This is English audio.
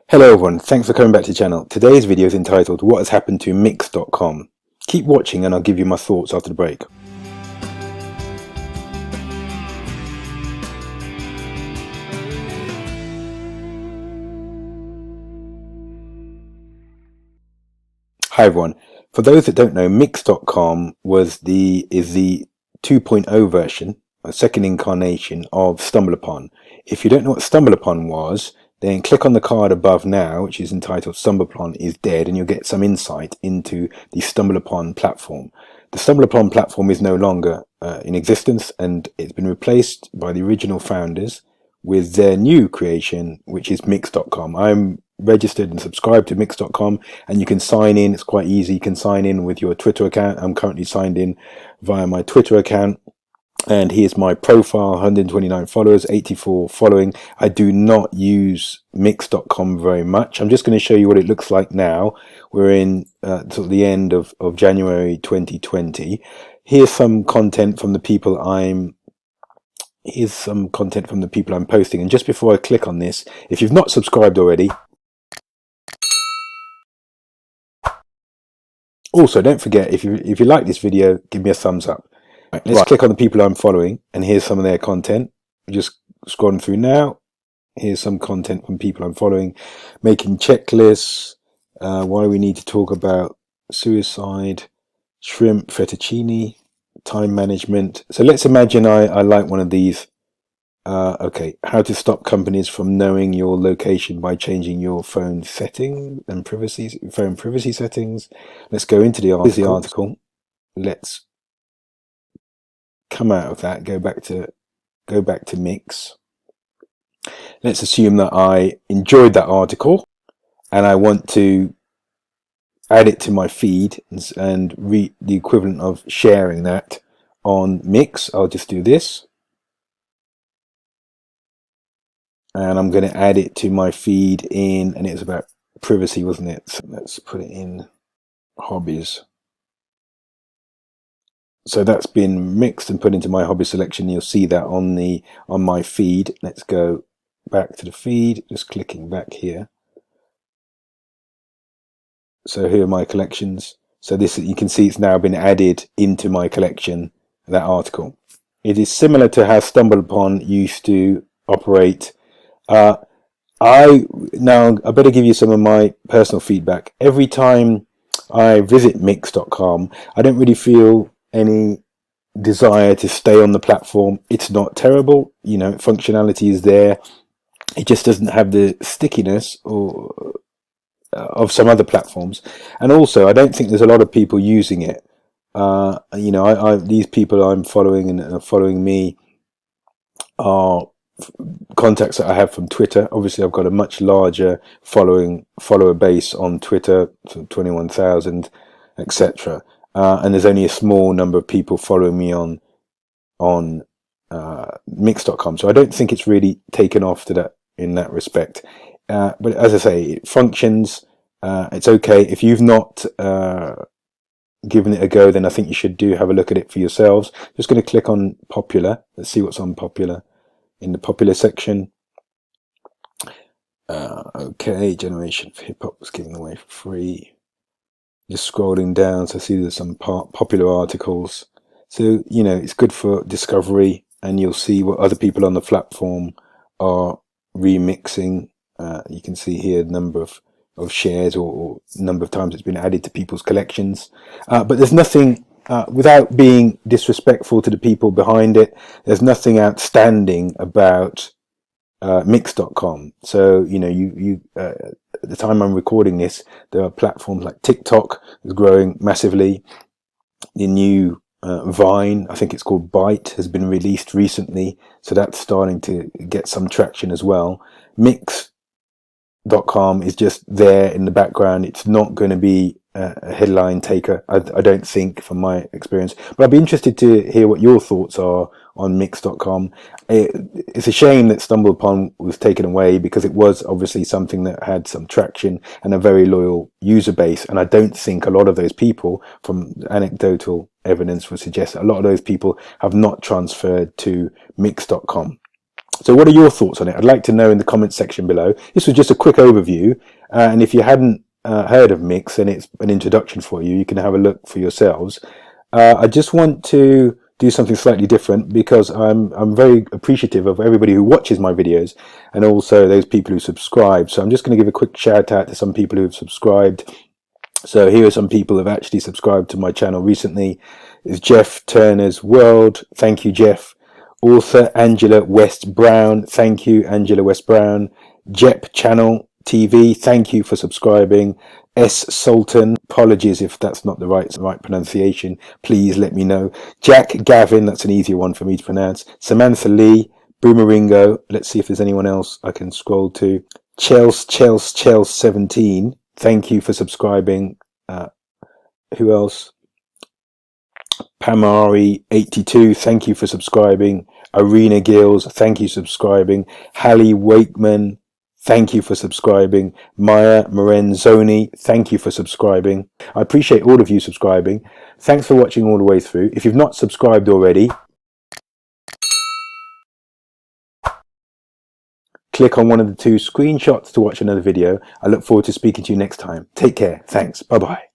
Hello everyone, thanks for coming back to the channel. Today's video is entitled What Has Happened to Mix.com. Keep watching and I'll give you my thoughts after the break. Hi everyone. For those that don't know, Mix.com is the 2.0 version, a second incarnation of StumbleUpon. If you don't know what StumbleUpon was, then click on the card above now, which is entitled StumbleUpon is Dead, and you'll get some insight into the StumbleUpon platform. The StumbleUpon platform is no longer in existence, and it's been replaced by the original founders with their new creation, which is Mix.com. I'm registered and subscribed to Mix.com, and you can sign in. It's quite easy. You can sign in with your Twitter account. I'm currently signed in via my Twitter account. And here's my profile, 129 followers, 84 following. I do not use Mix.com very much. I'm just going to show you what it looks like now. We're in till the end of January 2020. Here's some content from the people I'm posting. And just before I click on this, if you've not subscribed already, also don't forget, if you like this video, give me a thumbs up. Right, let's click on the people I'm following, and here's some of their content. Just scrolling through now. Here's some content from people I'm following. Making checklists, why we need to talk about suicide, shrimp fettuccine, time management. So let's imagine I like one of these. Okay, how to stop companies from knowing your location by changing your phone setting and phone privacy settings. Let's go into the article. Let's come out of that, go back to Mix. Let's assume that I enjoyed that article and I want to add it to my feed and read the equivalent of sharing that on Mix. I'll just do this, and I'm going to add it to my feed in, and it was about privacy, wasn't it? So let's put it in hobbies. So that's been mixed and put into my hobby selection. You'll see that on my feed. Let's go back to the feed, just clicking back here. So here are my collections. So this, you can see it's now been added into my collection, that article. It is similar to how StumbleUpon used to operate. I better give you some of my personal feedback. Every time I visit Mix.com, I don't really feel any desire to stay on the platform. It's not terrible, you know, functionality is there. It just doesn't have the stickiness of some other platforms, and also I don't think there's a lot of people using it. You know, these people I'm following and are following me are contacts that I have from Twitter. Obviously I've got a much larger follower base on Twitter, so 21,000, etc. And there's only a small number of people following me on Mix.com, so I don't think it's really taken off in that respect. But as I say, it functions. It's okay. If you've not given it a go, then I think you should have a look at it for yourselves. Just going to click on popular. Let's see what's on popular in the popular section. Okay, Generation of Hip Hop was giving away for free. Just scrolling down, so I see there's some popular articles. So, you know, it's good for discovery, and you'll see what other people on the platform are remixing. You can see here the number of shares or number of times it's been added to people's collections. But there's nothing, without being disrespectful to the people behind it, there's nothing outstanding about Mix.com. So, you know, at the time I'm recording this, there are platforms like TikTok is growing massively. The new Vine, I think it's called Byte, has been released recently, so that's starting to get some traction as well. Mix.com is just there in the background. It's not going to be a headline taker, I don't think, from my experience, but I'd be interested to hear what your thoughts are on Mix.com. It's a shame that StumbleUpon was taken away, because it was obviously something that had some traction and a very loyal user base, and I don't think a lot of those people, from anecdotal evidence would suggest that a lot of those people have not transferred to Mix.com. So what are your thoughts on it? I'd like to know in the comments section below. This was just a quick overview, and if you hadn't heard of Mix, then it's an introduction for you. You can have a look for yourselves. I just want to do something slightly different because I'm very appreciative of everybody who watches my videos and also those people who subscribe. So I'm just going to give a quick shout out to some people who have subscribed. So here are some people who have actually subscribed to my channel recently. Is Jeff Turner's World. Thank you, Jeff. Author Angela West Brown. Thank you, Angela West Brown. Jep Channel TV. Thank you for subscribing. S Sultan. Apologies if that's not the right pronunciation. Please let me know. Jack Gavin. That's an easier one for me to pronounce. Samantha Lee. Boomeringo. Let's see if there's anyone else I can scroll to. Chels 17. Thank you for subscribing. Who else? Pamari 82. Thank you for subscribing. Arena Gills. Thank you for subscribing. Hallie Wakeman. Thank you for subscribing. Maya Morenzoni. Thank you for subscribing. I appreciate all of you subscribing. Thanks for watching all the way through. If you've not subscribed already, click on one of the two screenshots to watch another video. I look forward to speaking to you next time. Take care. Thanks. Bye-bye.